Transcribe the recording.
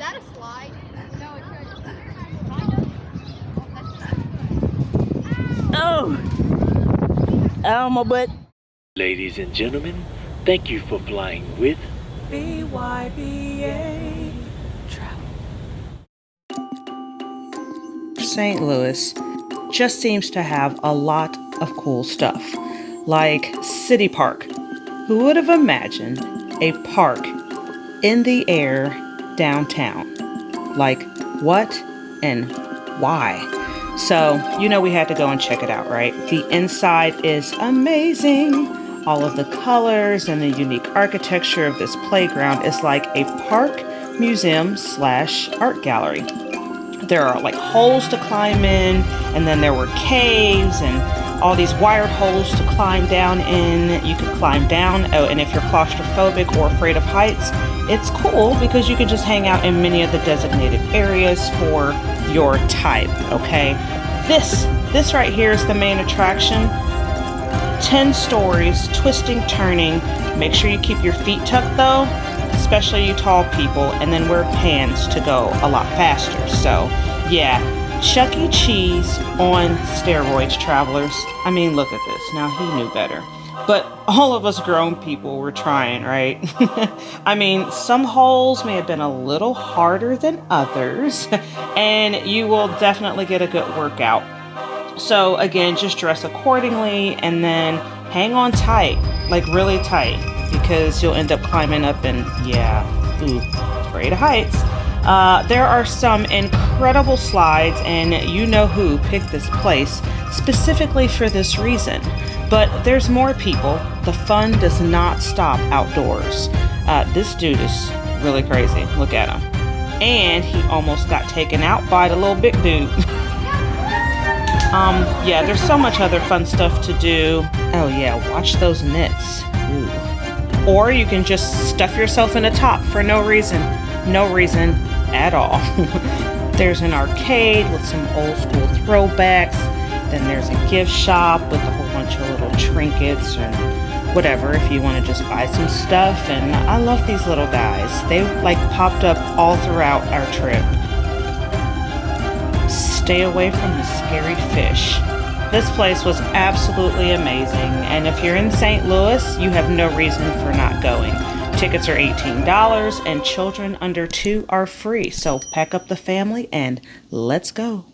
that a slide? No, it's Oh! Ow, my butt. Ladies and gentlemen, thank you for flying with BYBA Travel. St. Louis just seems to have a lot of cool stuff, like City Park. Who would have imagined a park in the air downtown? Like, what and why? So, you know we had to go and check it out, right? The inside is amazing. All of the colors and the unique architecture of this playground is like a park museum slash art gallery. There are like holes to climb in, and then there were caves and all these wired holes to climb down in. You could climb down. Oh, and if you're claustrophobic or afraid of heights, it's cool because you can just hang out in many of the designated areas for your type, okay? This right here is the main attraction. 10 stories, twisting, turning. Make sure you keep your feet tucked though, especially you tall people, and then wear pants to go a lot faster. So yeah, Chuck E. Cheese on steroids, travelers. I mean, look at this. Now he knew better. But all of us grown people were trying, right? I mean, some holes may have been a little harder than others, and you will definitely get a good workout. So again, just dress accordingly and then hang on tight, like really tight, because you'll end up climbing up and yeah, afraid of heights. There are some incredible slides, and you know who picked this place specifically for this reason. But there's more people. The fun does not stop outdoors. This dude is really crazy. Look at him. And he almost got taken out by the little big dude. Yeah, there's so much other fun stuff to do. Oh yeah, watch those knits. Ooh. Or you can just stuff yourself in a top for no reason. No reason at all. There's an arcade with some old school throwbacks. Then there's a gift shop with a whole bunch of little trinkets and whatever if you want to just buy some stuff. And I love these little guys. They like popped up all throughout our trip. Stay away from the scary fish. This place was absolutely amazing, and if you're in St. Louis, you have no reason for not going. Tickets are $18 and children under 2 are free, so pack up the family and let's go.